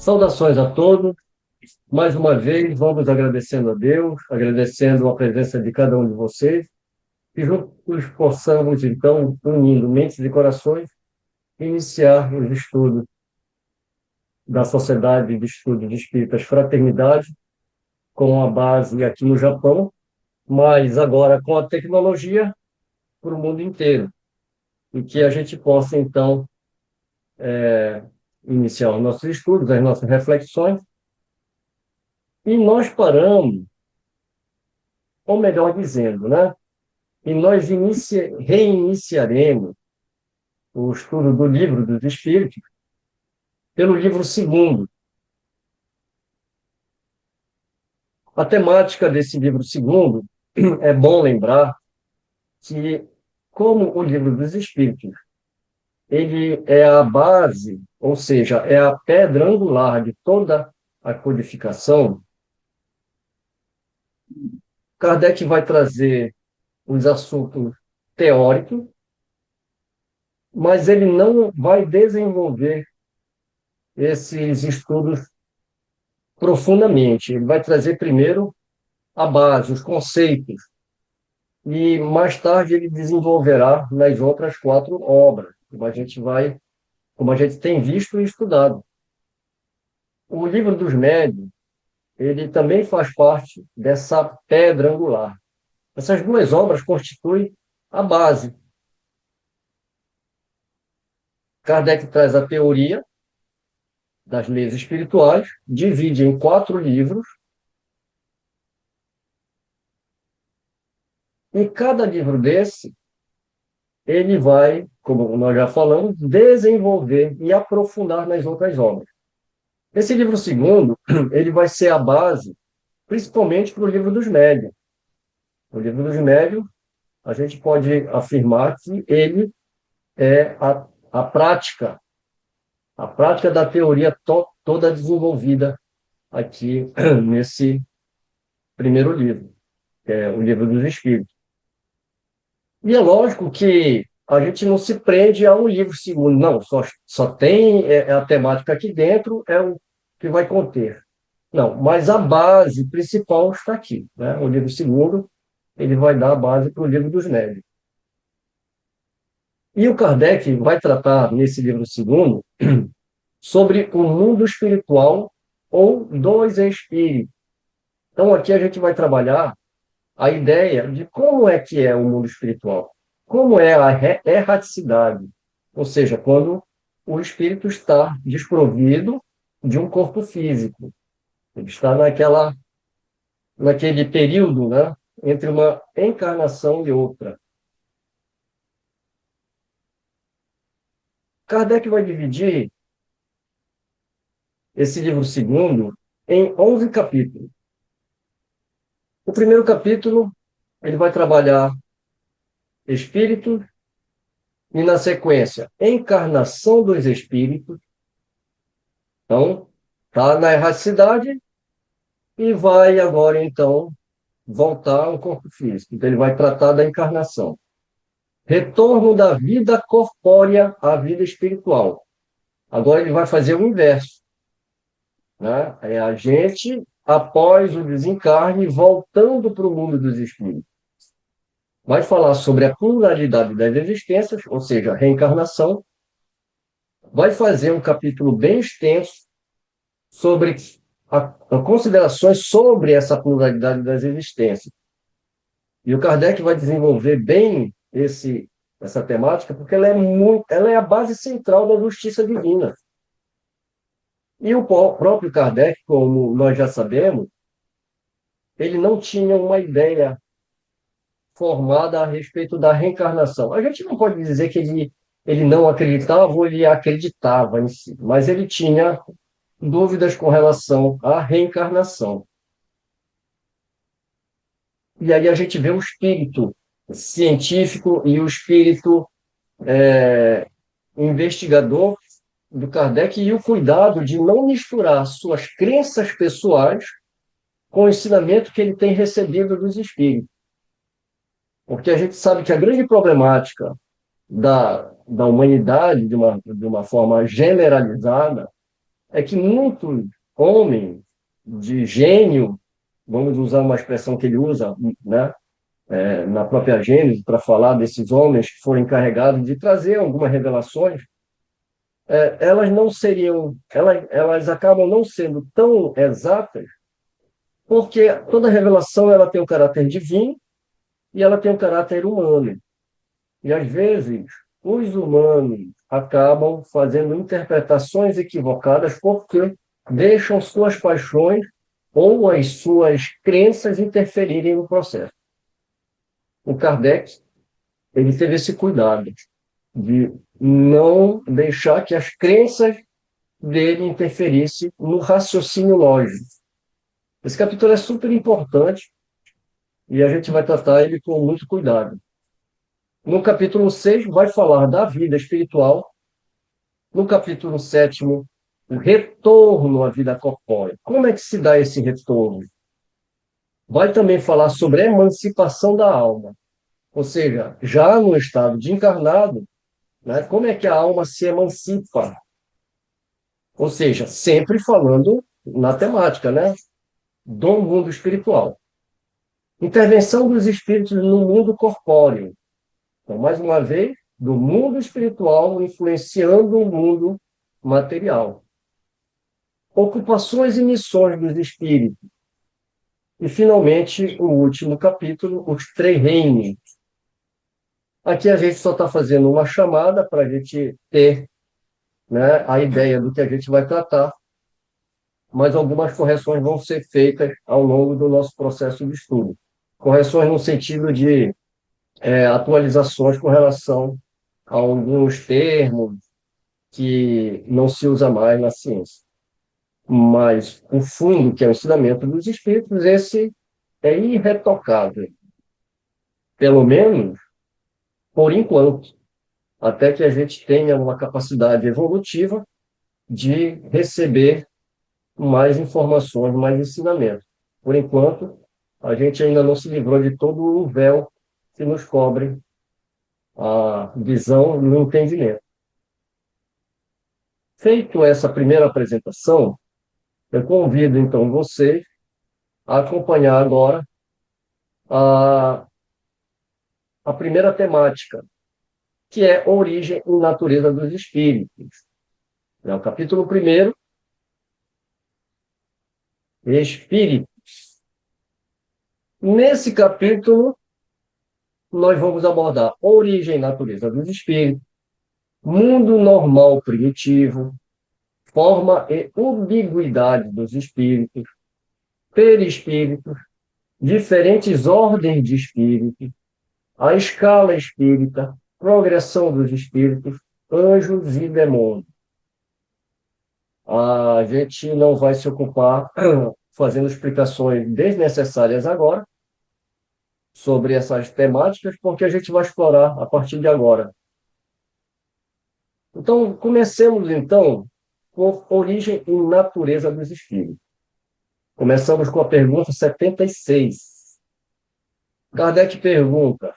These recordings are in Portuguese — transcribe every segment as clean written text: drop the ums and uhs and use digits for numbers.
Saudações a todos. Mais uma vez, vamos agradecendo a Deus, agradecendo a presença de cada um de vocês, e juntos possamos, então, unindo mentes e corações, iniciar os estudos da Sociedade de Estudos de Espíritas Fraternidade, com a base aqui no Japão, mas agora com a tecnologia para o mundo inteiro, e que a gente possa, então, iniciar os nossos estudos, as nossas reflexões, e nós paramos, ou melhor dizendo, né? E nós reiniciaremos o estudo do Livro dos Espíritos pelo livro segundo. A temática desse livro segundo, é bom lembrar que, como o Livro dos Espíritos, ele é a base, ou seja, é a pedra angular de toda a codificação. Kardec vai trazer os assuntos teóricos, mas ele não vai desenvolver esses estudos profundamente. Ele vai trazer primeiro a base, os conceitos, e mais tarde ele desenvolverá nas outras quatro obras, como a gente tem visto e estudado. O Livro dos Médiuns, ele também faz parte dessa pedra angular. Essas duas obras constituem a base. Kardec traz a teoria das leis espirituais, divide em quatro livros, e cada livro desse ele vai, como nós já falamos, desenvolver e aprofundar nas outras obras. Esse livro segundo, ele vai ser a base, principalmente para o livro dos médiuns. O livro dos médiuns, a gente pode afirmar que ele é a prática da teoria toda desenvolvida aqui nesse primeiro livro, que é o Livro dos Espíritos. E é lógico que a gente não se prende a um livro segundo, não, só tem a temática aqui dentro, é o que vai conter. Não, mas a base principal está aqui, né? O livro segundo, ele vai dar a base para o livro dos médiuns. E o Kardec vai tratar, nesse livro segundo, sobre o mundo espiritual ou dos espíritos. Então, aqui a gente vai trabalhar a ideia de como é que é o mundo espiritual, como é a erraticidade, ou seja, quando o espírito está desprovido de um corpo físico, ele está naquele período, né, entre uma encarnação e outra. Kardec vai dividir esse livro segundo em 11 capítulos. O primeiro capítulo, ele vai trabalhar espírito e, na sequência, encarnação dos espíritos. Então, está na erraticidade e vai agora, então, voltar ao corpo físico. Então, ele vai tratar da encarnação. Retorno da vida corpórea à vida espiritual. Agora ele vai fazer o inverso, né? É a gente, após o desencarne, voltando para o mundo dos espíritos. Vai falar sobre a pluralidade das existências, ou seja, a reencarnação. Vai fazer um capítulo bem extenso sobre considerações sobre essa pluralidade das existências. E o Kardec vai desenvolver bem essa temática, porque ela é a base central da justiça divina. E o próprio Kardec, como nós já sabemos, ele não tinha uma ideia formada a respeito da reencarnação. A gente não pode dizer que ele não acreditava ou ele acreditava em si, mas ele tinha dúvidas com relação à reencarnação. E aí a gente vê o espírito científico e o espírito investigador do Kardec e o cuidado de não misturar suas crenças pessoais com o ensinamento que ele tem recebido dos espíritos. Porque a gente sabe que a grande problemática da humanidade, de uma forma generalizada, é que muitos homens de gênio, vamos usar uma expressão que ele usa, né, na própria Gênesis, para falar desses homens que foram encarregados de trazer algumas revelações, elas não seriam, elas acabam não sendo tão exatas, porque toda revelação ela tem um caráter divino e ela tem um caráter humano. E às vezes os humanos acabam fazendo interpretações equivocadas porque deixam suas paixões ou as suas crenças interferirem no processo. O Kardec, ele teve esse cuidado de não deixar que as crenças dele interferissem no raciocínio lógico. Esse capítulo é super importante e a gente vai tratar ele com muito cuidado. No capítulo 6 vai falar da vida espiritual. No capítulo 7, o retorno à vida corpórea. Como é que se dá esse retorno? Vai também falar sobre a emancipação da alma. Ou seja, já no estado de encarnado, né, como é que a alma se emancipa? Ou seja, sempre falando na temática, né, do mundo espiritual. Intervenção dos espíritos no mundo corpóreo. Então, mais uma vez, do mundo espiritual influenciando o mundo material. Ocupações e missões dos espíritos. E, finalmente, o último capítulo, os três reinos. Aqui a gente só está fazendo uma chamada para a gente ter, né, a ideia do que a gente vai tratar, mas algumas correções vão ser feitas ao longo do nosso processo de estudo. Correções no sentido de atualizações com relação a alguns termos que não se usa mais na ciência. Mas o fundo, que é o ensinamento dos espíritos, esse é irretocável. Pelo menos por enquanto, até que a gente tenha uma capacidade evolutiva de receber mais informações, mais ensinamentos. Por enquanto, a gente ainda não se livrou de todo o véu que nos cobre a visão e o entendimento. Feito essa primeira apresentação, eu convido então vocês a acompanhar agora a, a primeira temática, que é origem e natureza dos espíritos. É o capítulo 1, Espírito. Nesse capítulo, nós vamos abordar origem e natureza dos espíritos, mundo normal primitivo, forma e ubiguidade dos espíritos, perispíritos, diferentes ordens de espíritos, a escala espírita, progressão dos espíritos, anjos e demônios. A gente não vai se ocupar fazendo explicações desnecessárias agora sobre essas temáticas, porque a gente vai explorar a partir de agora. Então, comecemos, então, com origem e natureza dos espíritos. Começamos com a pergunta 76. Kardec pergunta: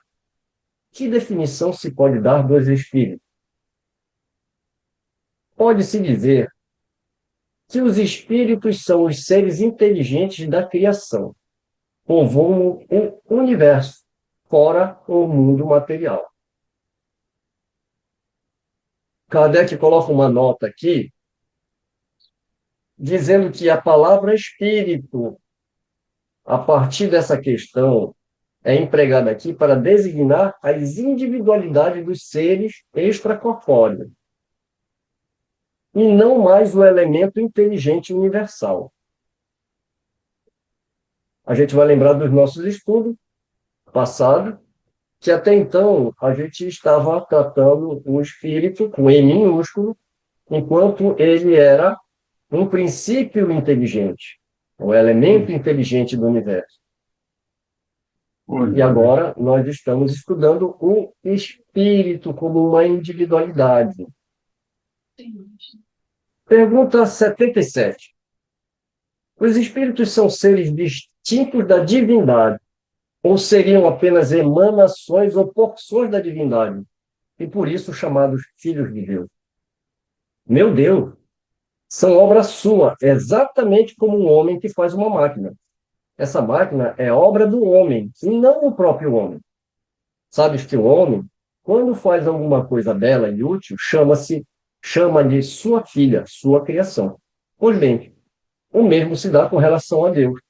que definição se pode dar dos espíritos? Pode-se dizer que os espíritos são os seres inteligentes da criação, povoam o universo, fora o mundo material. Kardec coloca uma nota aqui, dizendo que a palavra espírito, a partir dessa questão, é empregada aqui para designar as individualidades dos seres extracorpóreos, e não mais o elemento inteligente universal. A gente vai lembrar dos nossos estudos passados, que até então a gente estava tratando o espírito com E minúsculo, enquanto ele era um princípio inteligente, o elemento inteligente do universo. E agora nós estamos estudando o espírito como uma individualidade. Pergunta 77. Os espíritos são seres distintos da divindade, ou seriam apenas emanações ou porções da divindade, e por isso chamados filhos de Deus? Meu Deus! são obra sua, exatamente como um homem que faz uma máquina. Essa máquina é obra do homem, e não o próprio homem. Sabes que o homem, quando faz alguma coisa bela e útil, chama de sua filha, sua criação. Pois bem, o mesmo se dá com relação a Deus.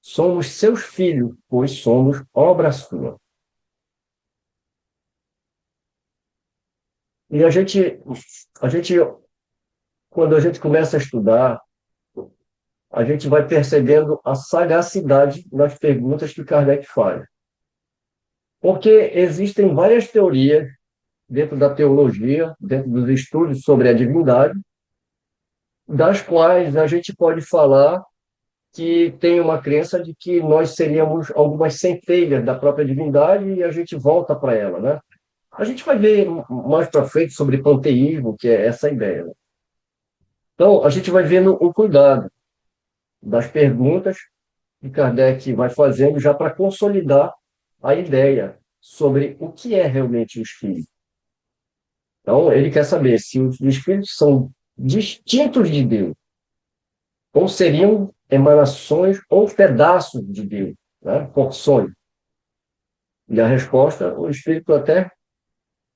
Somos seus filhos, pois somos obra sua. E a gente, quando a gente começa a estudar, a gente vai percebendo a sagacidade nas perguntas que Kardec faz. Porque existem várias teorias dentro da teologia, dentro dos estudos sobre a divindade, das quais a gente pode falar que tem uma crença de que nós seríamos algumas centelhas da própria divindade e a gente volta para ela, né? A gente vai ver mais para frente sobre panteísmo, que é essa ideia, né? Então, a gente vai vendo o cuidado das perguntas que Kardec vai fazendo já para consolidar a ideia sobre o que é realmente o espírito. Então, ele quer saber se os espíritos são distintos de Deus, ou seriam emanações ou pedaços de Deus, né? Porções. E a resposta, o espírito até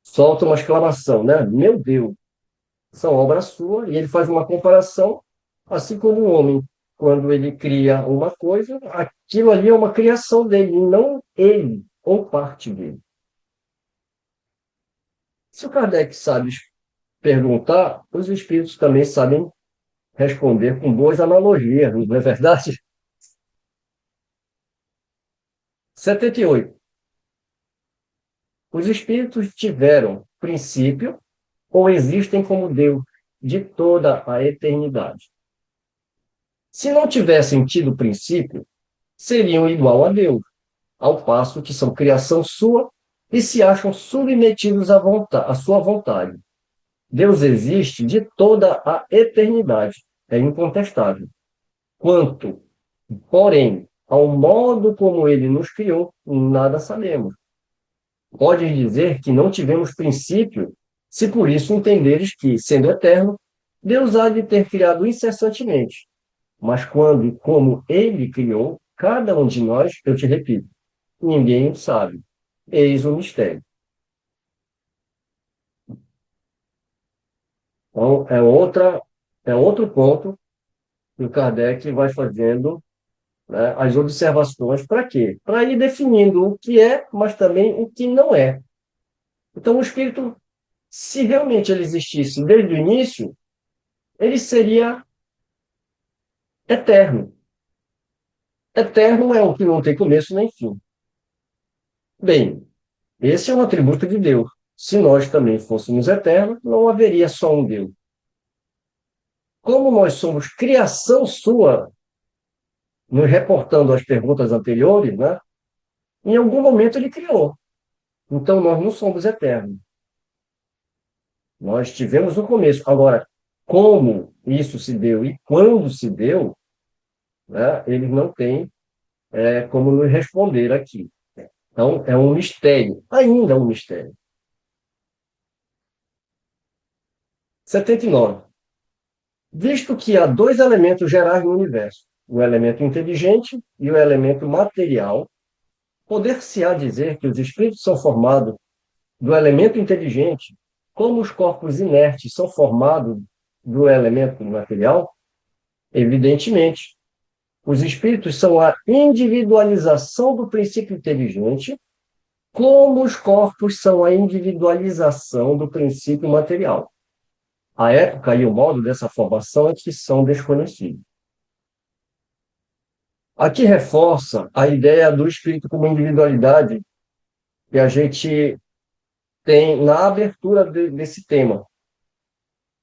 solta uma exclamação, né? Meu Deus, são obra sua, e ele faz uma comparação, assim como o homem, quando ele cria uma coisa, aquilo ali é uma criação dele, e não ele, ou parte dele. Se o Kardec sabe perguntar, os espíritos também sabem responder com boas analogias, não é verdade? 78. Os espíritos tiveram princípio ou existem como Deus de toda a eternidade. Se não tivessem tido princípio, seriam igual a Deus, ao passo que são criação sua e se acham submetidos à sua vontade. Deus existe de toda a eternidade, é incontestável. Quanto, porém, ao modo como ele nos criou, nada sabemos. Podes dizer que não tivemos princípio, se por isso entenderes que, sendo eterno, Deus há de ter criado incessantemente. Mas quando e como ele criou, cada um de nós, eu te repito, ninguém sabe. Eis o mistério. Então, é outro ponto que o Kardec vai fazendo, né, as observações para quê? Para ir definindo o que é, mas também o que não é. Então, o espírito, se realmente ele existisse desde o início, ele seria eterno. Eterno é o que não tem começo nem fim. Bem, esse é um atributo de Deus. Se nós também fôssemos eternos, não haveria só um Deus. Como nós somos criação sua, nos reportando às perguntas anteriores, né? Em algum momento ele criou. Então nós não somos eternos. Nós tivemos um começo. Agora, como isso se deu e quando se deu, né? Ele não tem como nos responder aqui. Então, é um mistério, ainda um mistério. 79. Visto que há dois elementos gerais no universo, o elemento inteligente e o elemento material, poder-se-á dizer que os espíritos são formados do elemento inteligente, como os corpos inertes são formados do elemento material? Evidentemente, os espíritos são a individualização do princípio inteligente, como os corpos são a individualização do princípio material. A época e o modo dessa formação é que são desconhecidos. Aqui reforça a ideia do espírito como individualidade que a gente tem na abertura desse tema.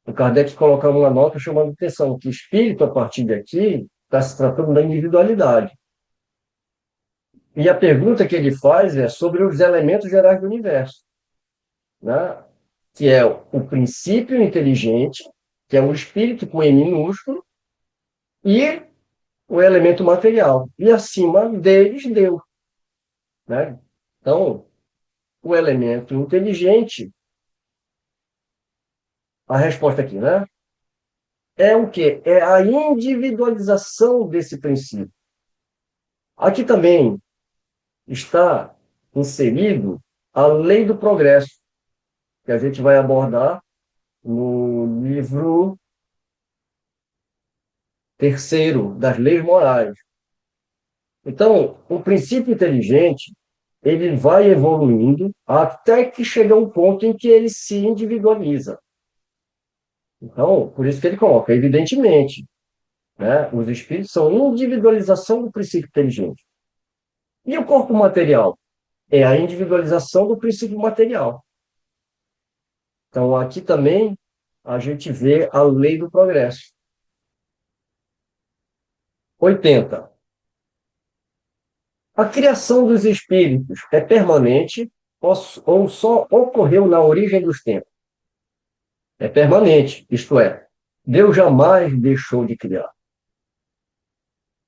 O Kardec coloca uma nota chamando atenção que espírito, a partir daqui, está se tratando da individualidade. E a pergunta que ele faz é sobre os elementos gerais do universo, né? Que é o princípio inteligente, que é o espírito com E minúsculo, e o elemento material. E acima deles, Deus, né? Então, o elemento inteligente, a resposta aqui, né? é o quê? É a individualização desse princípio. Aqui também está inserido a lei do progresso, que a gente vai abordar no livro terceiro das leis morais. Então, o princípio inteligente, ele vai evoluindo até que chega a um ponto em que ele se individualiza. Então, por isso que ele coloca, evidentemente, né, os espíritos são individualização do princípio inteligente. E o corpo material? É a individualização do princípio material. Então, aqui também a gente vê a lei do progresso. 80. A criação dos espíritos é permanente ou só ocorreu na origem dos tempos? É permanente, isto é, Deus jamais deixou de criar.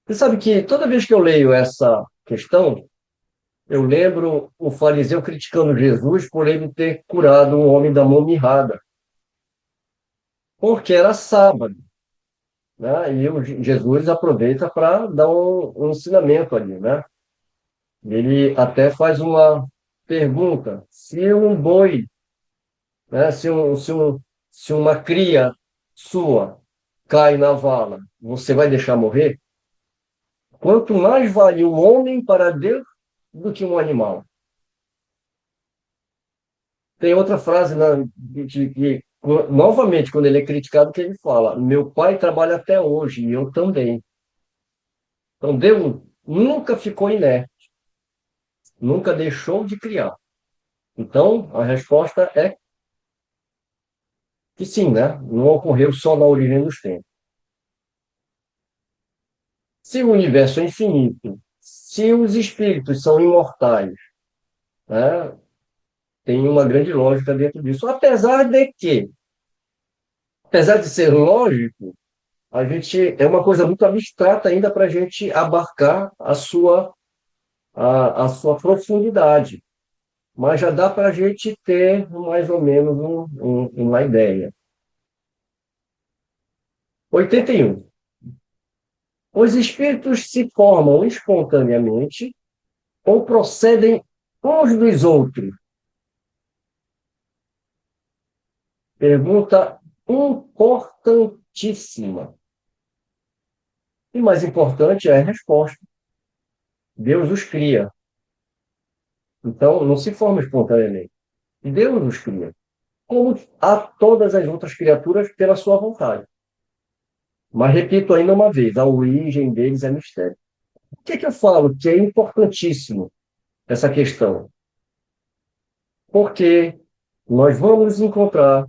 Você sabe que toda vez que eu leio essa questão, eu lembro o fariseu criticando Jesus por ele ter curado um homem da mão mirrada, porque era sábado, né? E Jesus aproveita para dar um ensinamento ali, né? Ele até faz uma pergunta: se um boi, né, se uma cria sua cai na vala, você vai deixar morrer? Quanto mais vale um homem para Deus do que um animal. Tem outra frase novamente, quando ele é criticado, que ele fala: meu pai trabalha até hoje e eu também. Então, Deus nunca ficou inerte, nunca deixou de criar. Então, a resposta é que sim, né? Não ocorreu só na origem dos tempos. Se o universo é infinito, se os espíritos são imortais, né? Tem uma grande lógica dentro disso. Apesar de ser lógico, a gente é uma coisa muito abstrata ainda para a gente abarcar a sua profundidade. Mas já dá para a gente ter mais ou menos uma ideia. 81. Os espíritos se formam espontaneamente ou procedem uns dos outros? Pergunta importantíssima. E mais importante é a resposta. Deus os cria. Então, não se forma espontaneamente. Deus os cria. Como a todas as outras criaturas pela sua vontade. Mas repito ainda uma vez, a origem deles é mistério. Por que eu falo que é importantíssimo essa questão? Porque nós vamos encontrar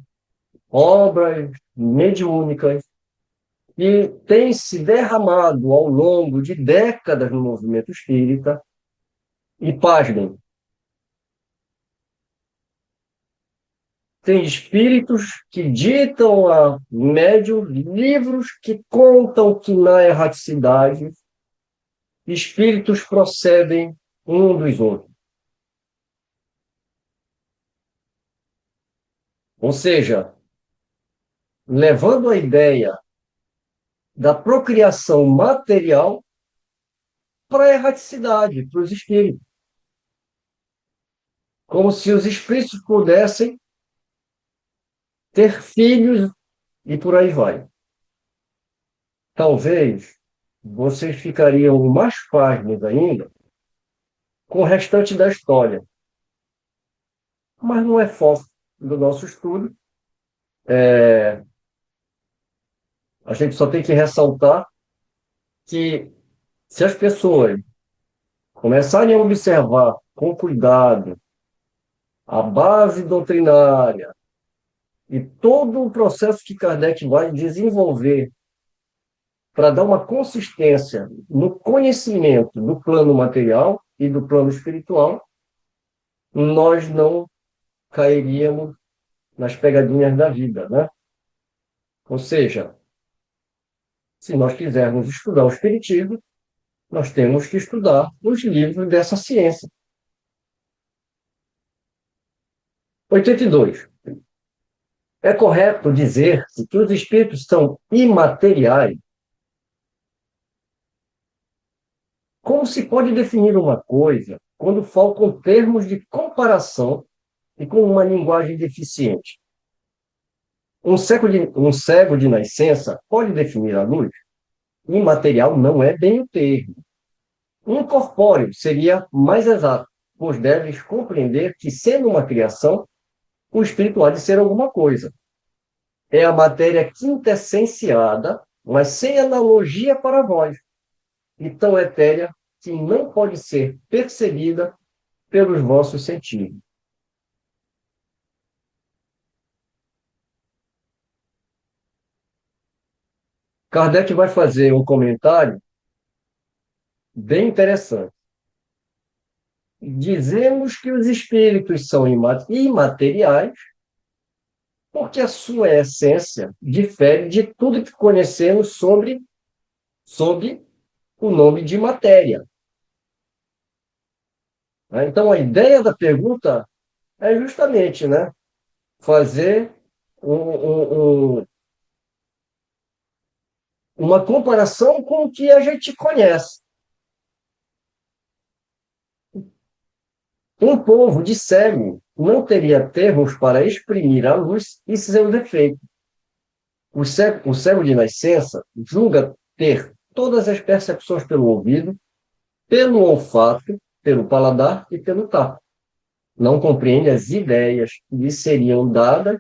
obras mediúnicas que têm se derramado ao longo de décadas no movimento espírita, e pasmem, tem espíritos que ditam a médium livros que contam que na erraticidade espíritos procedem um dos outros. Ou seja, levando a ideia da procriação material para a erraticidade, para os espíritos. Como se os espíritos pudessem ter filhos e por aí vai. Talvez vocês ficariam mais pasmos ainda com o restante da história, mas não é foco do nosso estudo. A gente só tem que ressaltar que se as pessoas começarem a observar com cuidado a base doutrinária e todo o processo que Kardec vai desenvolver para dar uma consistência no conhecimento do plano material e do plano espiritual, nós não cairíamos nas pegadinhas da vida, né? Ou seja, se nós quisermos estudar o espiritismo, nós temos que estudar os livros dessa ciência. 82. É correto dizer que os espíritos são imateriais? Como se pode definir uma coisa quando faltam termos de comparação e com uma linguagem deficiente? Um cego de nascença pode definir a luz? Imaterial não é bem o termo. Incorpóreo seria mais exato, pois deves compreender que, sendo uma criação, o espírito há de ser alguma coisa. É a matéria quintessenciada, mas sem analogia para vós, e tão etérea que não pode ser percebida pelos vossos sentidos. Kardec vai fazer um comentário bem interessante. Dizemos que os espíritos são imateriais porque a sua essência difere de tudo que conhecemos sob o nome de matéria. Então, a ideia da pergunta é justamente, né, fazer uma comparação com o que a gente conhece. Um povo de cego não teria termos para exprimir a luz e seus efeitos. O cego de nascença julga ter todas as percepções pelo ouvido, pelo olfato, pelo paladar e pelo tato. Não compreende as ideias que lhe seriam dadas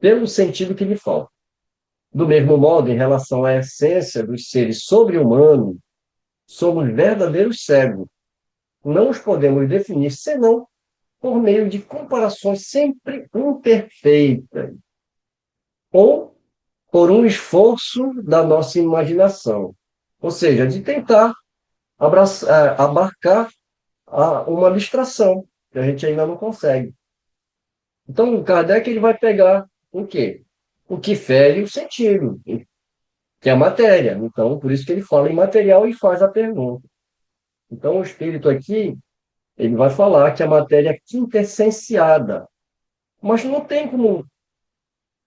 pelo sentido que lhe falta. Do mesmo modo, em relação à essência dos seres sobre-humanos, somos verdadeiros cegos. Não os podemos definir senão por meio de comparações sempre imperfeitas ou por um esforço da nossa imaginação. Ou seja, de tentar abarcar uma abstração, que a gente ainda não consegue. Então, o Kardec ele vai pegar o quê? O que fere o sentido, que é a matéria. Então, por isso que ele fala em material e faz a pergunta. Então, o espírito aqui, ele vai falar que a matéria é quintessenciada, mas não tem como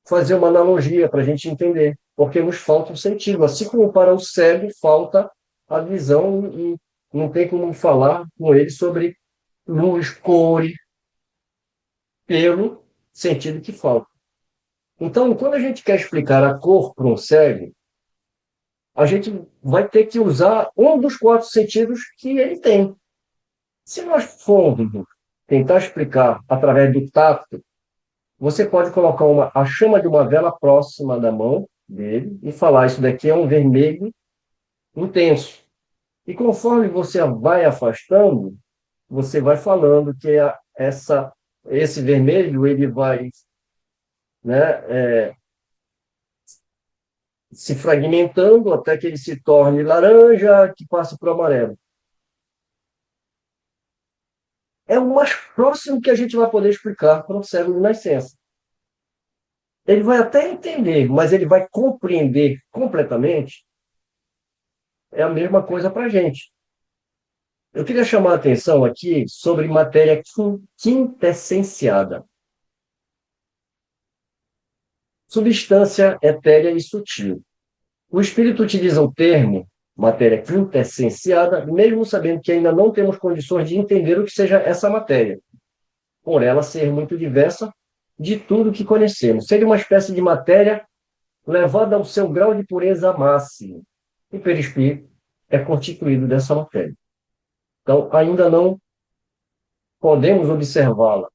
fazer uma analogia para a gente entender, porque nos falta o sentido. Assim como para o cego falta a visão e não tem como falar com ele sobre luz, cores, pelo sentido que falta. Então, quando a gente quer explicar a cor para um cego, a gente vai ter que usar um dos quatro sentidos que ele tem. Se nós formos tentar explicar através do tato, você pode colocar a chama de uma vela próxima da mão dele e falar: isso daqui é um vermelho intenso. E conforme você vai afastando, você vai falando que esse vermelho ele vai, né, se fragmentando até que ele se torne laranja, que passe para o amarelo. É o mais próximo que a gente vai poder explicar para um cego de nascença. Ele vai até entender, mas ele vai compreender completamente. É a mesma coisa para a gente. Eu queria chamar a atenção aqui sobre matéria quintessenciada. Substância etérea e sutil. O espírito utiliza o termo matéria quintessenciada, mesmo sabendo que ainda não temos condições de entender o que seja essa matéria, por ela ser muito diversa de tudo que conhecemos. Seria uma espécie de matéria levada ao seu grau de pureza máximo. O perispírito é constituído dessa matéria. Então, ainda não podemos observá-la.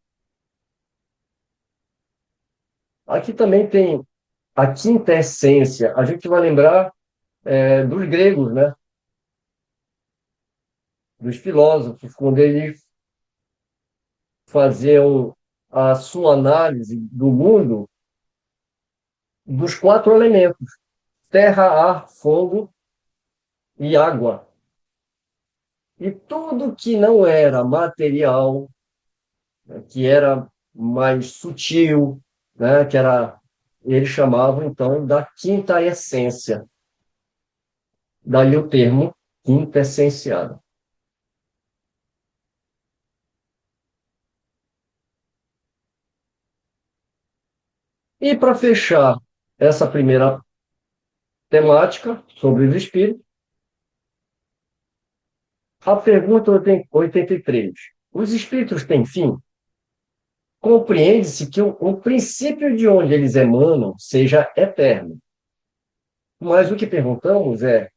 Aqui também tem a quinta essência. A gente vai lembrar dos gregos, né? Dos filósofos, quando eles faziam a sua análise do mundo dos quatro elementos: terra, ar, fogo e água. E tudo que não era material, né, que era mais sutil, né, que era, eles chamavam então da quinta essência. Daí o termo quintessenciado. E para fechar essa primeira temática sobre os espíritos, a pergunta 83. Os espíritos têm fim? Compreende-se que o princípio de onde eles emanam seja eterno. Mas o que perguntamos é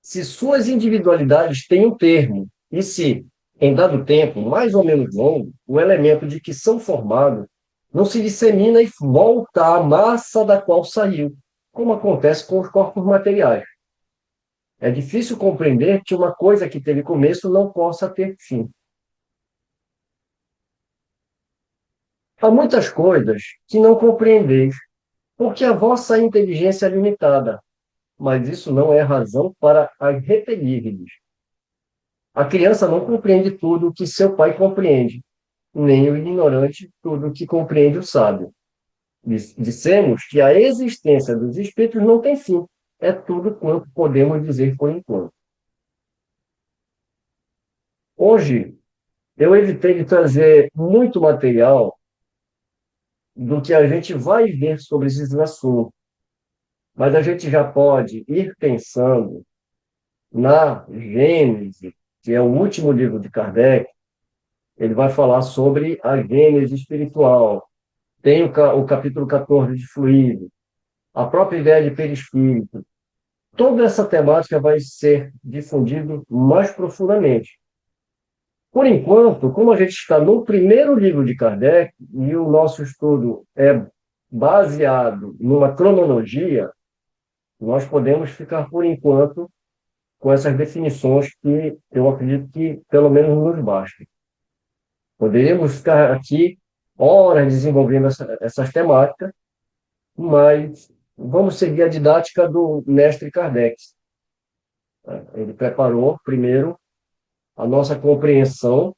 se suas individualidades têm um termo e se, em dado tempo, mais ou menos longo, o elemento de que são formados não se dissemina e volta à massa da qual saiu, como acontece com os corpos materiais. É difícil compreender que uma coisa que teve começo não possa ter fim. Há muitas coisas que não compreendeis, porque a vossa inteligência é limitada, mas isso não é razão para as repelir-lhes. A criança não compreende tudo o que seu pai compreende, nem o ignorante tudo o que compreende o sábio. Dissemos que a existência dos espíritos não tem fim. É tudo quanto podemos dizer por enquanto. Hoje, eu evitei de trazer muito material do que a gente vai ver sobre esses assuntos, mas a gente já pode ir pensando na Gênese, que é o último livro de Kardec. Ele vai falar sobre a Gênese espiritual. Tem o capítulo 14 de fluido, a própria ideia de perispírito. Toda essa temática vai ser difundida mais profundamente. Por enquanto, como a gente está no primeiro livro de Kardec, e o nosso estudo é baseado numa cronologia, nós podemos ficar, por enquanto, com essas definições que eu acredito que, pelo menos, nos bastem. Poderíamos ficar aqui horas desenvolvendo essas temáticas, mas vamos seguir a didática do mestre Kardec. Ele preparou, primeiro, a nossa compreensão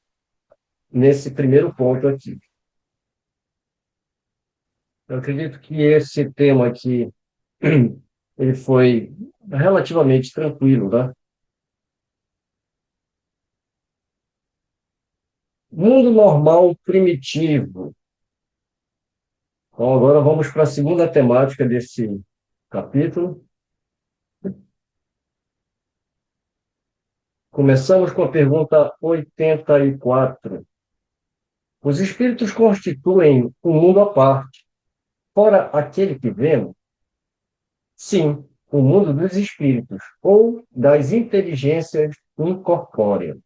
nesse primeiro ponto aqui. Eu acredito que esse tema aqui, ele foi relativamente tranquilo, né? Mundo normal primitivo. Então, agora vamos para a segunda temática desse capítulo. Começamos com a pergunta 84. Os espíritos constituem um mundo à parte, fora aquele que vemos? Sim, o mundo dos espíritos, ou das inteligências incorpóreas.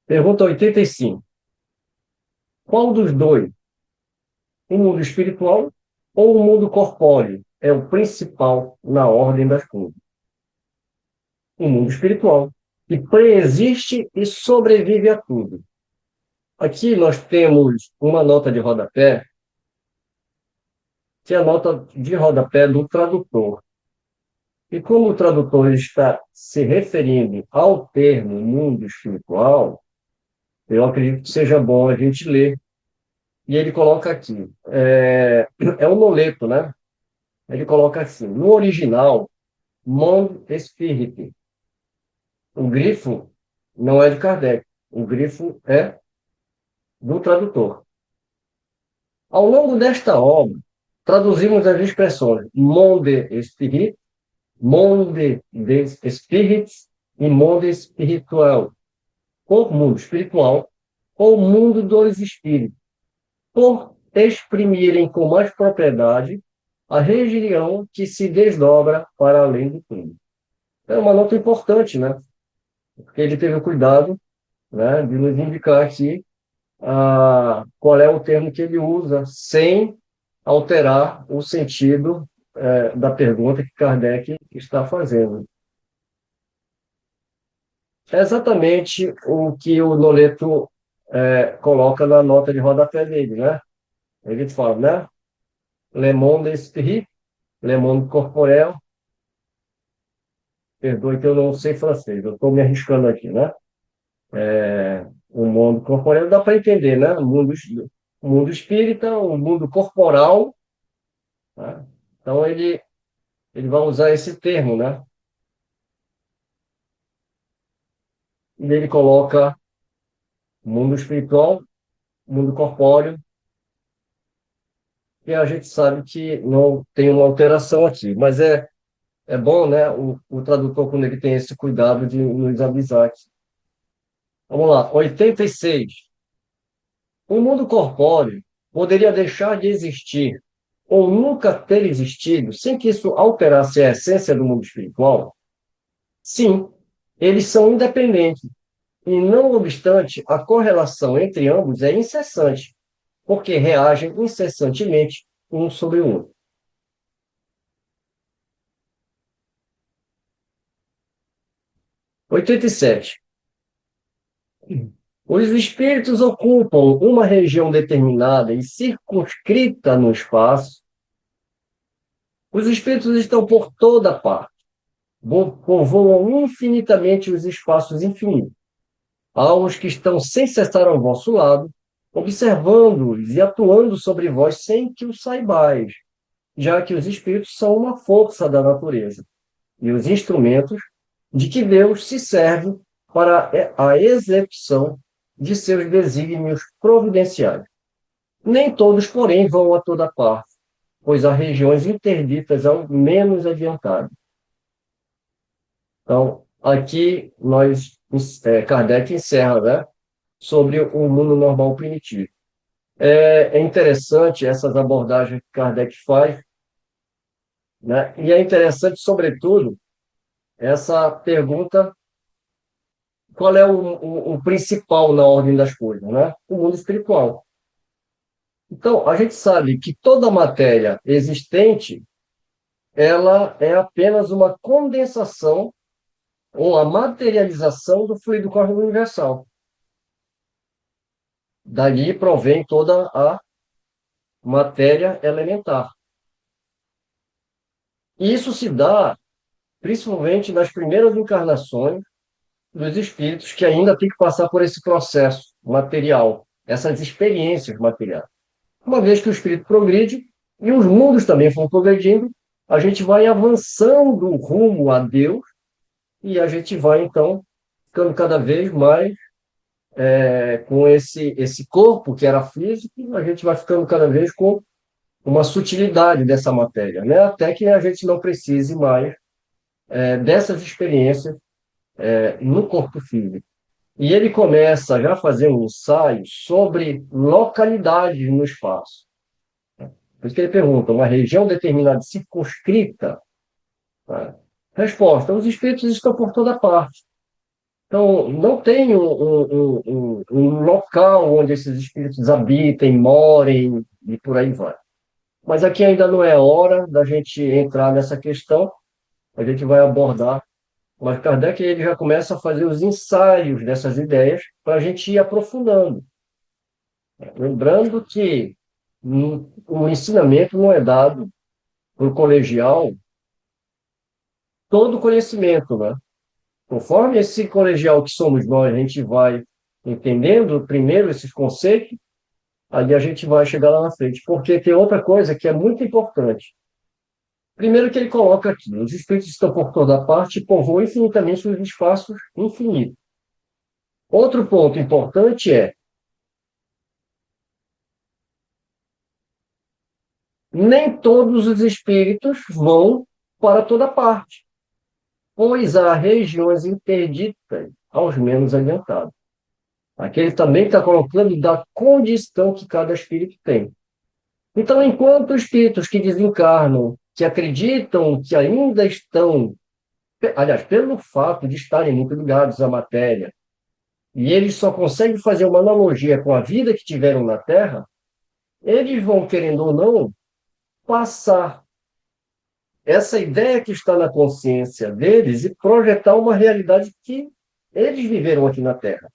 Pergunta 85. Qual dos dois, o mundo espiritual ou o mundo corpóreo, é o principal na ordem das coisas? O mundo espiritual, que preexiste e sobrevive a tudo. Aqui nós temos uma nota de rodapé, que é a nota de rodapé do tradutor. E como o tradutor está se referindo ao termo mundo espiritual, eu acredito que seja bom a gente ler. E ele coloca aqui, é um noleto, né? Ele coloca assim, no original, Monde Spirit. O grifo não é de Kardec, o grifo é do tradutor. Ao longo desta obra, traduzimos as expressões monde spirit, monde des spirits e monde espiritual, ou mundo espiritual, ou mundo dos espíritos, por exprimirem com mais propriedade a região que se desdobra para além do túmulo. É uma nota importante, né? Porque ele teve o cuidado, né, de nos indicar aqui qual é o termo que ele usa, sem alterar o sentido da pergunta que Kardec está fazendo. É exatamente o que o Noleto coloca na nota de rodapé dele, né? Ele fala, né? Le monde esprit, le monde corporel. Perdoe que eu não sei francês, eu estou me arriscando aqui, né? O mundo corporel dá para entender, né? O mundo espírita, o mundo corporal, né? Então ele vai usar esse termo, né? E ele coloca mundo espiritual, mundo corpóreo, e a gente sabe que não tem uma alteração aqui. Mas é bom, né, o tradutor, quando ele tem esse cuidado de nos avisar aqui. Vamos lá, 86. O mundo corpóreo poderia deixar de existir ou nunca ter existido sem que isso alterasse a essência do mundo espiritual? Sim, eles são independentes e, não obstante, a correlação entre ambos é incessante, porque reagem incessantemente um sobre o outro. 87. Os espíritos ocupam uma região determinada e circunscrita no espaço. Os espíritos estão por toda parte, povoam infinitamente os espaços infinitos. Há os que estão sem cessar ao vosso lado, observando-os e atuando sobre vós sem que o saibais, já que os espíritos são uma força da natureza e os instrumentos de que Deus se serve para a execução de seus desígnios providenciais. Nem todos, porém, vão a toda parte, pois há regiões interditas ao menos adiantado. Então, aqui Kardec encerra, né, sobre o mundo normal primitivo. É interessante essas abordagens que Kardec faz, né, e é interessante, sobretudo, essa pergunta: qual é o principal na ordem das coisas, né? O mundo espiritual. Então, a gente sabe que toda matéria existente, ela é apenas uma condensação ou a materialização do fluido cósmico universal. Dali provém toda a matéria elementar. E isso se dá principalmente nas primeiras encarnações dos espíritos que ainda têm que passar por esse processo material, essas experiências materiais. Uma vez que o espírito progride, e os mundos também vão progredindo, a gente vai avançando rumo a Deus e a gente vai, então, ficando cada vez mais com esse corpo que era físico, a gente vai ficando cada vez com uma sutilidade dessa matéria, né? Até que a gente não precise mais dessas experiências no corpo físico. E ele começa já a fazer um ensaio sobre localidades no espaço. Por isso que ele pergunta, uma região determinada circunscrita? Né? Resposta, os espíritos estão por toda parte. Então, não tem um local onde esses espíritos habitem, morem e por aí vai. Mas aqui ainda não é hora da gente entrar nessa questão, a gente vai abordar. Mas Kardec ele já começa a fazer os ensaios dessas ideias para a gente ir aprofundando. Lembrando que o ensinamento não é dado por colegial todo conhecimento, né? Conforme esse colegial que somos nós, a gente vai entendendo primeiro esses conceitos, aí a gente vai chegar lá na frente. Porque tem outra coisa que é muito importante. Primeiro que ele coloca aqui, os espíritos estão por toda parte e povoam infinitamente os espaços infinitos. Outro ponto importante é, nem todos os espíritos vão para toda parte, pois há regiões interditas aos menos adiantados. Aqui ele também está colocando da condição que cada espírito tem. Então, enquanto espíritos que desencarnam, que acreditam que ainda estão, aliás, pelo fato de estarem muito ligados à matéria, e eles só conseguem fazer uma analogia com a vida que tiveram na Terra, eles vão, querendo ou não, passar essa ideia que está na consciência deles e projetar uma realidade que eles viveram aqui na Terra.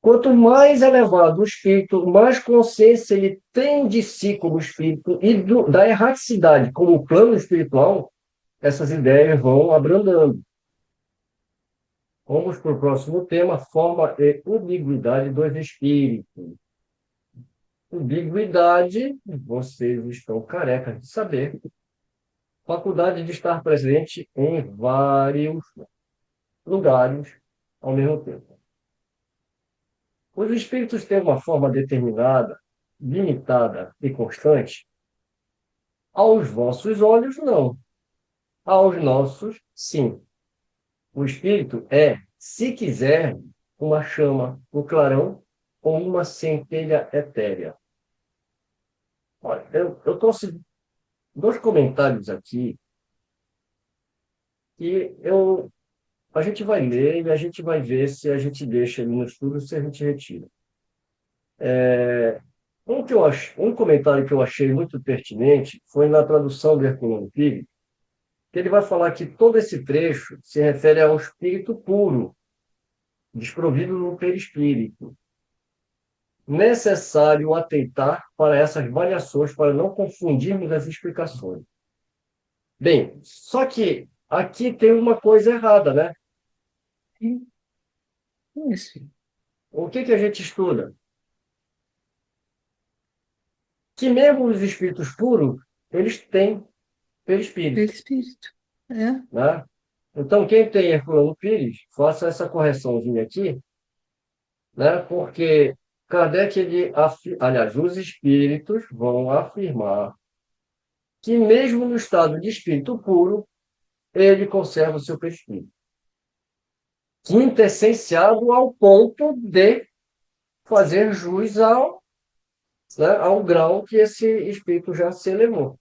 Quanto mais elevado o espírito, mais consciência ele tem de si como espírito e da erraticidade como plano espiritual, essas ideias vão abrandando. Vamos para o próximo tema, forma e ubiguidade dos espíritos. Ubiguidade, vocês estão carecas de saber, faculdade de estar presente em vários lugares ao mesmo tempo. Os espíritos têm uma forma determinada limitada e constante? Aos vossos olhos, não. Aos nossos, sim. O espírito é, se quiser, uma chama, um clarão ou uma centelha etérea. Olha, eu trouxe dois comentários aqui que a gente vai ler e a gente vai ver se a gente deixa ele no estudo ou se a gente retira. Um comentário que eu achei muito pertinente foi na tradução do Herculano Pires, que ele vai falar que todo esse trecho se refere ao espírito puro, desprovido do perispírito. Necessário atentar para essas variações para não confundirmos as explicações. Bem, só que aqui tem uma coisa errada, né? Sim, isso. O que a gente estuda? Que mesmo os espíritos puros, eles têm Pelo perispírito, espírito. É. né? Então, quem tem Herculano Pires, faça essa correçãozinha aqui, né? Porque Kardec, aliás, os espíritos vão afirmar que mesmo no estado de espírito puro, ele conserva o seu perispírito, quintessenciado ao ponto de fazer jus ao grau que esse espírito já se elevou.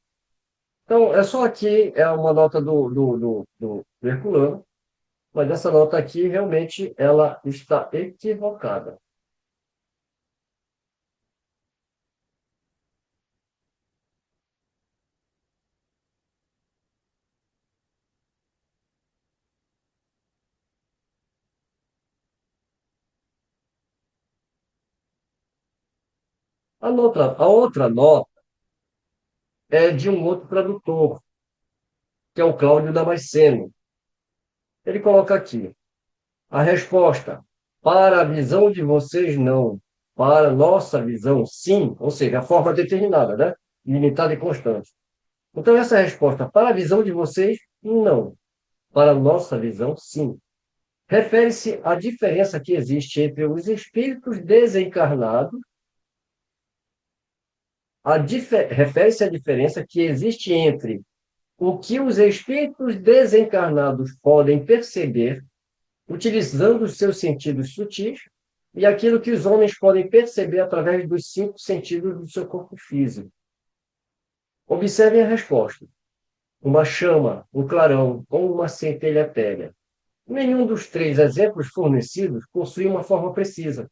Então, é só aqui, é uma nota do Herculano, mas essa nota aqui realmente ela está equivocada. A outra nota é de um outro tradutor, que é o Cláudio Damasceno. Ele coloca aqui: a resposta, para a visão de vocês, não. Para a nossa visão, sim. Ou seja, a forma determinada, né? Limitada e constante. Então, essa resposta, para a visão de vocês, não. Para a nossa visão, sim. Refere-se à diferença que existe entre os espíritos desencarnados, refere-se à diferença que existe entre o que os espíritos desencarnados podem perceber utilizando os seus sentidos sutis, e aquilo que os homens podem perceber através dos cinco sentidos do seu corpo físico. Observem a resposta: uma chama, um clarão ou uma centelha etérea. Nenhum dos três exemplos fornecidos possui uma forma precisa.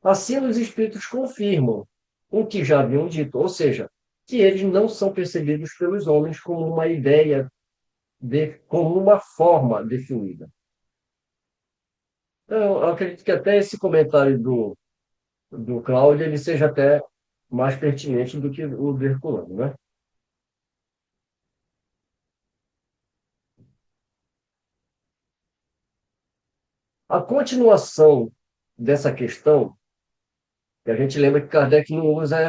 Assim, os espíritos confirmam o que já haviam dito, ou seja, que eles não são percebidos pelos homens como uma ideia, como uma forma definida. Então, eu acredito que até esse comentário do Cláudio ele seja até mais pertinente do que o do Herculano, né? A continuação dessa questão, que a gente lembra que Kardec não usa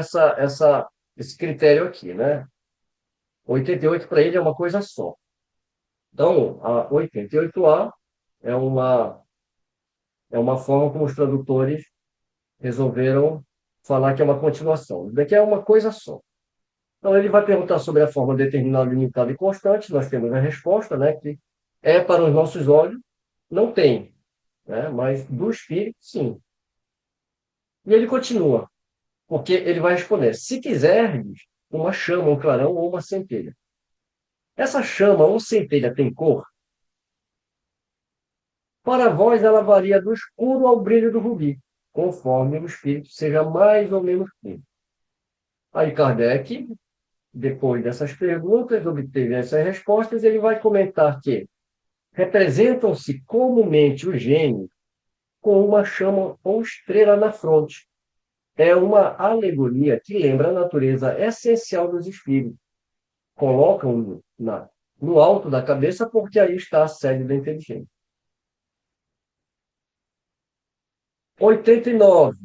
esse critério aqui, né? 88 para ele é uma coisa só. Então, a 88A é uma forma como os tradutores resolveram falar que é uma continuação. Isso daqui é uma coisa só. Então, ele vai perguntar sobre a forma determinada, limitada e constante. Nós temos a resposta, né, que é para os nossos olhos, não tem, né, mas do espírito, sim. E ele continua, porque ele vai responder: se quiserdes uma chama, um clarão ou uma centelha. Essa chama ou centelha tem cor? Para vós, ela varia do escuro ao brilho do rubi, conforme o espírito seja mais ou menos puro. Aí Kardec, depois dessas perguntas, obteve essas respostas, ele vai comentar que representam-se comumente os gênios com uma chama ou estrela na fronte. É uma alegoria que lembra a natureza essencial dos espíritos. Colocam no alto da cabeça porque aí está a sede da inteligência. 89.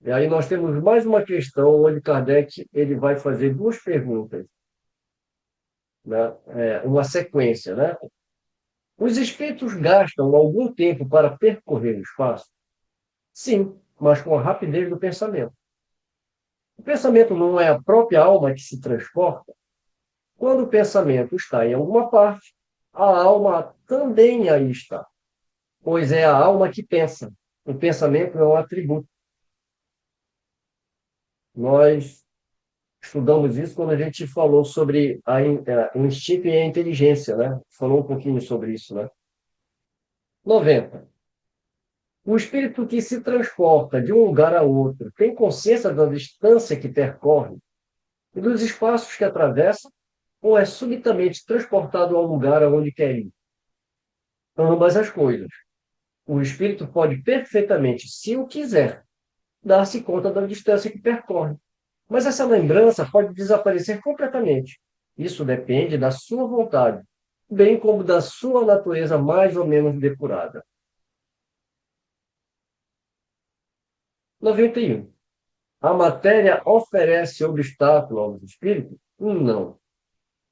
E aí nós temos mais uma questão onde Kardec ele vai fazer duas perguntas, né? Uma sequência, né? Os espíritos gastam algum tempo para percorrer o espaço? Sim, mas com a rapidez do pensamento. O pensamento não é a própria alma que se transporta? Quando o pensamento está em alguma parte, a alma também aí está, pois é a alma que pensa. O pensamento é um atributo. Nós estudamos isso quando a gente falou sobre o instinto e a inteligência, né? Falou um pouquinho sobre isso, né? 90. O espírito que se transporta de um lugar a outro tem consciência da distância que percorre e dos espaços que atravessa, ou é subitamente transportado ao lugar aonde quer ir? Ambas as coisas. O espírito pode perfeitamente, se o quiser, dar-se conta da distância que percorre. Mas essa lembrança pode desaparecer completamente. Isso depende da sua vontade, bem como da sua natureza mais ou menos depurada. 91. A matéria oferece obstáculo aos espíritos? Não.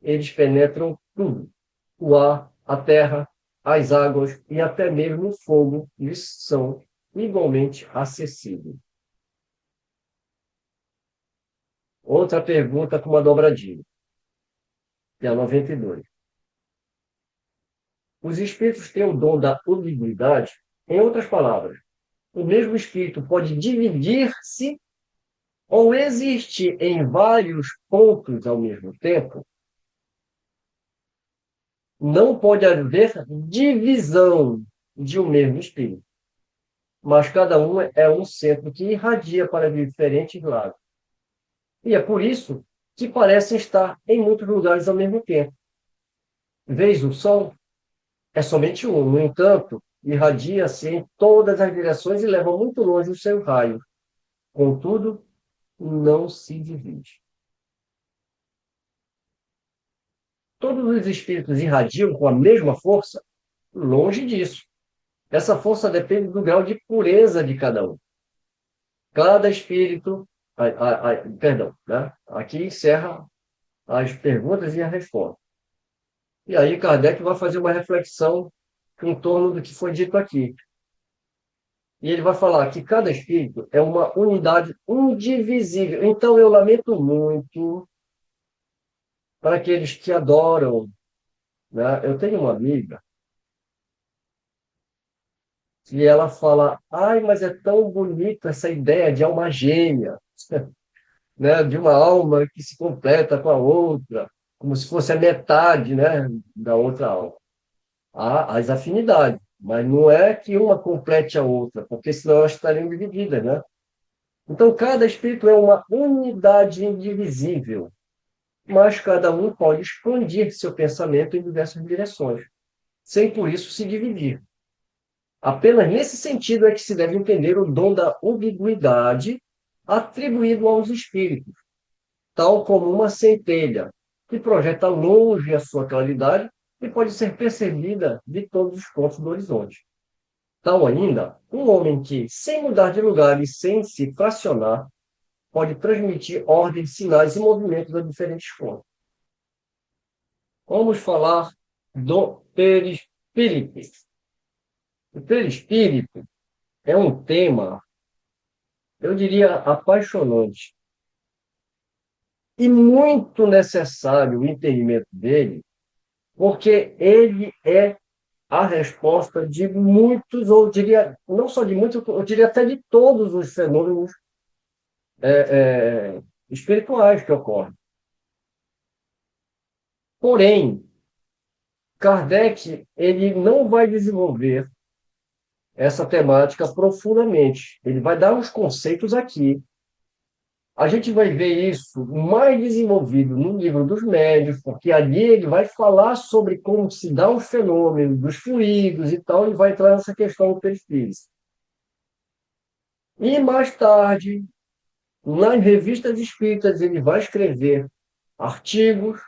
Eles penetram tudo. O ar, a terra, as águas e até mesmo o fogo lhes são igualmente acessíveis. Outra pergunta com uma dobradinha, que é a 92. Os espíritos têm o dom da ambiguidade? Em outras palavras, o mesmo espírito pode dividir-se ou existe em vários pontos ao mesmo tempo? Não pode haver divisão de um mesmo espírito, mas cada um é um centro que irradia para diferentes lados. E é por isso que parecem estar em muitos lugares ao mesmo tempo. Vês o Sol? É somente um. No entanto, irradia-se em todas as direções e leva muito longe o seu raio. Contudo, não se divide. Todos os espíritos irradiam com a mesma força? Longe disso. Essa força depende do grau de pureza de cada um. Cada espírito. Perdão, né? Aqui encerra as perguntas e a resposta. E aí Kardec vai fazer uma reflexão em torno do que foi dito aqui. E ele vai falar que cada espírito é uma unidade indivisível. Então eu lamento muito para aqueles que adoram, né? Eu tenho uma amiga que ela fala: ai, mas é tão bonito essa ideia de alma gêmea, né? De uma alma que se completa com a outra, como se fosse a metade, né? Da outra alma. Há as afinidades, mas não é que uma complete a outra, porque senão elas estariam divididas, né? Então, cada espírito é uma unidade indivisível, mas cada um pode expandir seu pensamento em diversas direções, sem por isso se dividir. Apenas nesse sentido é que se deve entender o dom da ubiquidade atribuído aos espíritos, tal como uma centelha, que projeta longe a sua claridade e pode ser percebida de todos os pontos do horizonte. Tal ainda, um homem que, sem mudar de lugar e sem se fracionar, pode transmitir ordens, sinais e movimentos a diferentes pontos. Vamos falar do perispírito. O perispírito é um tema, eu diria, apaixonante e muito necessário o entendimento dele, porque ele é a resposta de muitos, ou diria, não só de muitos, eu diria até de todos os fenômenos espirituais que ocorrem. Porém, Kardec ele não vai desenvolver essa temática profundamente. Ele vai dar uns conceitos aqui. A gente vai ver isso mais desenvolvido no livro dos médios, porque ali ele vai falar sobre como se dá o fenômeno dos fluidos e tal, e vai entrar nessa questão do perispírito. E mais tarde, nas revistas espíritas, ele vai escrever artigos,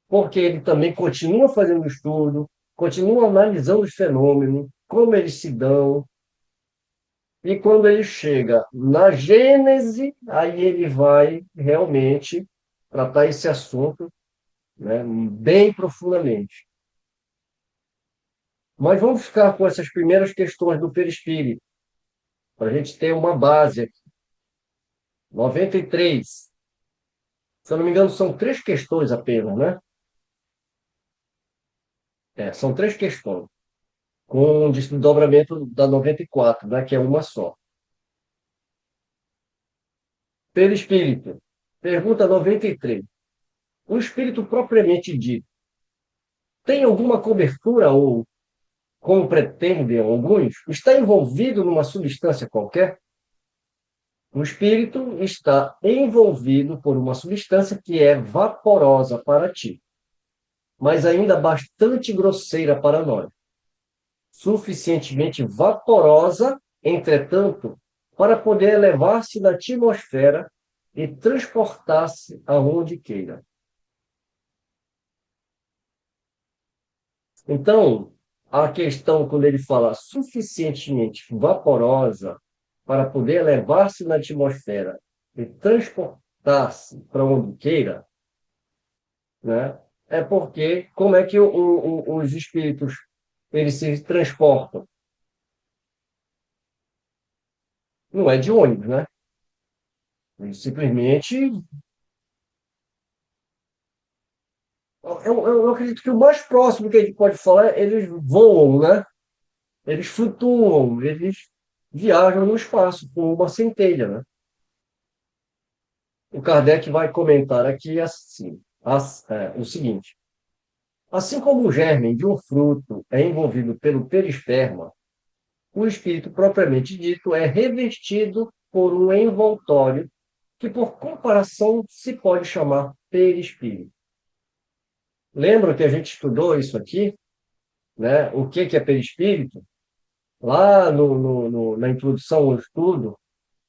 porque ele também continua fazendo estudo, continua analisando os fenômenos, como eles se dão. E quando ele chega na Gênese, aí ele vai realmente tratar esse assunto, né, bem profundamente. Mas vamos ficar com essas primeiras questões do perispírito, para a gente ter uma base aqui. 93. Se eu não me engano, são três questões apenas, né? São três questões, com um desdobramento da 94, né? Que é uma só. Perispírito. Pergunta 93. O espírito propriamente dito tem alguma cobertura ou, como pretendem alguns, está envolvido numa substância qualquer? O espírito está envolvido por uma substância que é vaporosa para ti, mas ainda bastante grosseira para nós. Suficientemente vaporosa, entretanto, para poder elevar-se na atmosfera e transportar-se aonde queira. Então, a questão, quando ele fala suficientemente vaporosa para poder elevar-se na atmosfera e transportar-se para onde queira, né? É porque como é que os espíritos eles se transportam? Não é de ônibus, né? Eles simplesmente, eu acredito que o mais próximo que a gente pode falar, eles voam, né? Eles flutuam, eles viajam no espaço com uma centelha, né? O Kardec vai comentar aqui assim, o seguinte: assim como o germe de um fruto é envolvido pelo perisperma, o espírito propriamente dito é revestido por um envoltório que, por comparação, se pode chamar perispírito. Lembra que a gente estudou isso aqui, né? O que é perispírito? Lá na introdução ao estudo,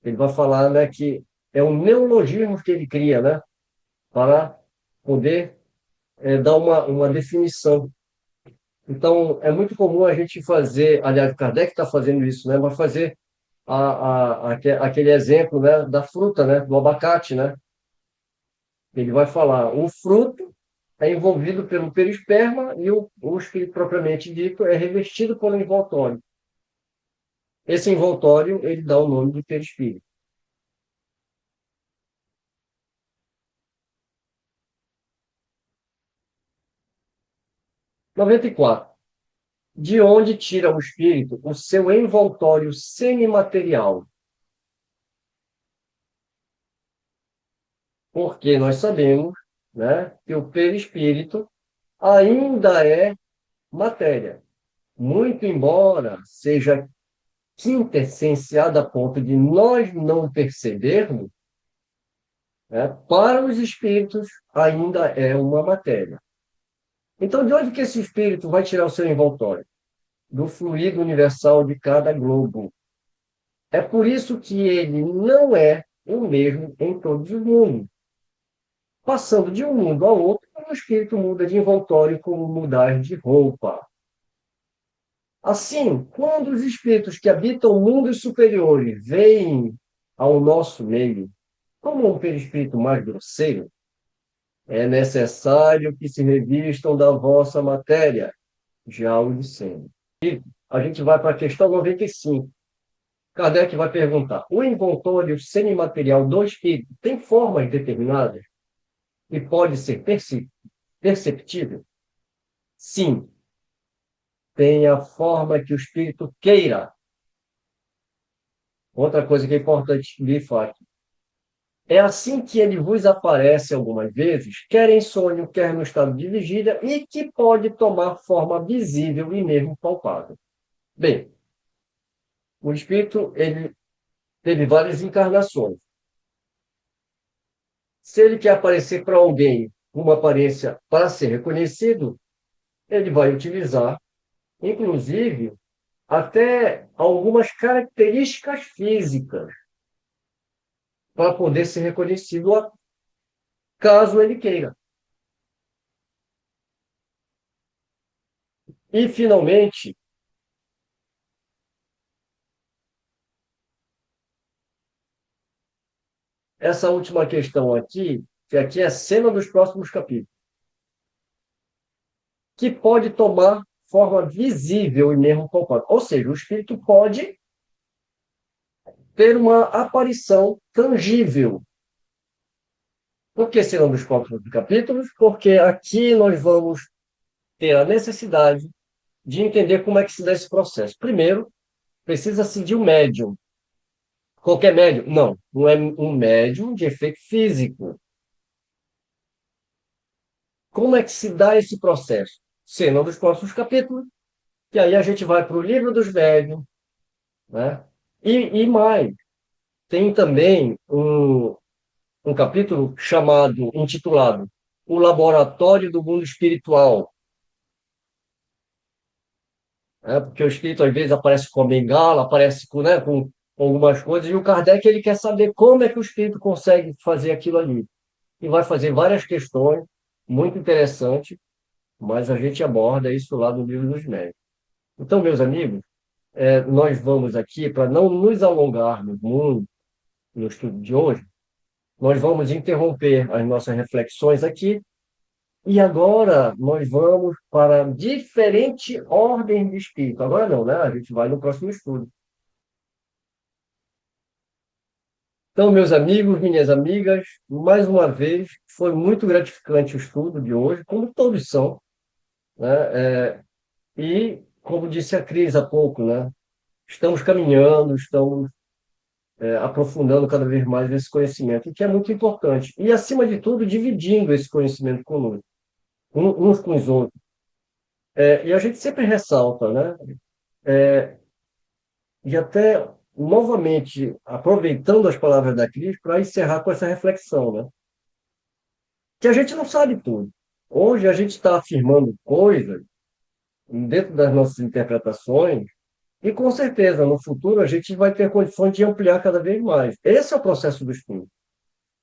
ele vai falar, né, que é um neologismo que ele cria, né, para poder dar uma definição. Então, é muito comum a gente fazer, aliás, Kardec está fazendo isso, né, vai fazer aquele exemplo, né, da fruta, né, do abacate, né? Ele vai falar, o fruto é envolvido pelo perisperma e o espírito propriamente dito é revestido por um envoltório. Esse envoltório, ele dá o nome de perispírito. 94. De onde tira o espírito o seu envoltório semimaterial? Porque nós sabemos, né, que o perispírito ainda é matéria. Muito embora seja quintessenciada a ponto de nós não percebermos, né, para os espíritos ainda é uma matéria. Então, de onde que esse espírito vai tirar o seu envoltório? Do fluido universal de cada globo. É por isso que ele não é o mesmo em todos os mundos. Passando de um mundo ao outro, o espírito muda de envoltório como mudar de roupa. Assim, quando os espíritos que habitam mundos superiores vêm ao nosso meio como um perispírito mais grosseiro, é necessário que se revistam da vossa matéria, já o dissemos. E a gente vai para a questão 95. Kardec vai perguntar: o envoltório semimaterial do espírito tem formas determinadas e pode ser perceptível? Sim, tem a forma que o espírito queira. Outra coisa que é importante lhe falar: é assim que ele vos aparece algumas vezes, quer em sonho, quer no estado de vigília, e que pode tomar forma visível e mesmo palpável. Bem, o espírito ele teve várias encarnações. Se ele quer aparecer para alguém com uma aparência para ser reconhecido, ele vai utilizar, inclusive, até algumas características físicas para poder ser reconhecido, caso ele queira. E, finalmente, essa última questão aqui, que aqui é a cena dos próximos capítulos, que pode tomar forma visível e mesmo palpável. Ou seja, o espírito pode ter uma aparição tangível. Por que serão dos próximos capítulos? Porque aqui nós vamos ter a necessidade de entender como é que se dá esse processo. Primeiro, precisa-se de um médium. Qualquer médium? Não, não é um médium de efeito físico. Como é que se dá esse processo? Cena dos próximos capítulos, e aí a gente vai para o livro dos médiuns, né? E mais, tem também um capítulo intitulado O Laboratório do Mundo Espiritual, né? Porque o espírito às vezes aparece com a bengala, aparece com, né, com algumas coisas, e o Kardec ele quer saber como é que o espírito consegue fazer aquilo ali. E vai fazer várias questões, muito interessantes, mas a gente aborda isso lá no livro dos médiuns. Então, meus amigos, nós vamos aqui, para não nos alongarmos muito no estudo de hoje, nós vamos interromper as nossas reflexões aqui e agora nós vamos para diferente ordem de espírito. Agora não, né? A gente vai no próximo estudo. Então, meus amigos, minhas amigas, mais uma vez, foi muito gratificante o estudo de hoje, como todos são, né? E, como disse a Cris há pouco, né? Estamos caminhando, estamos aprofundando cada vez mais esse conhecimento, o que é muito importante. E, acima de tudo, dividindo esse conhecimento conosco, uns com os outros. E a gente sempre ressalta, né? E até, novamente, aproveitando as palavras da Cris, para encerrar com essa reflexão, né? Que a gente não sabe tudo. Hoje a gente está afirmando coisas dentro das nossas interpretações e, com certeza, no futuro a gente vai ter condições de ampliar cada vez mais. Esse é o processo do estudo.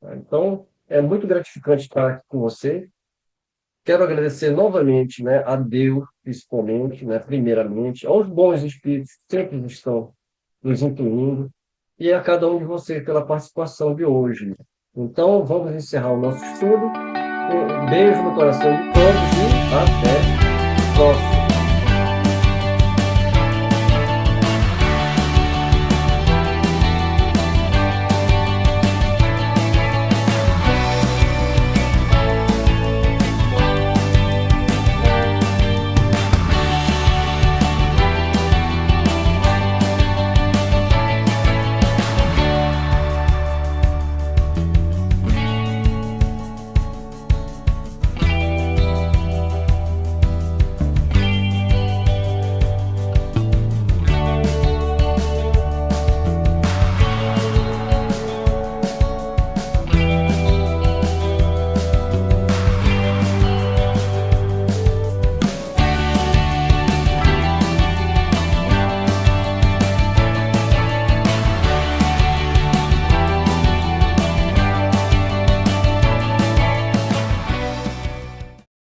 Tá? Então, é muito gratificante estar aqui com você. Quero agradecer novamente, né, a Deus, principalmente, né, primeiramente, aos bons espíritos que sempre estão nos incluindo, e a cada um de vocês pela participação de hoje. Então, vamos encerrar o nosso estudo. Um beijo no coração de todos e até a próxima.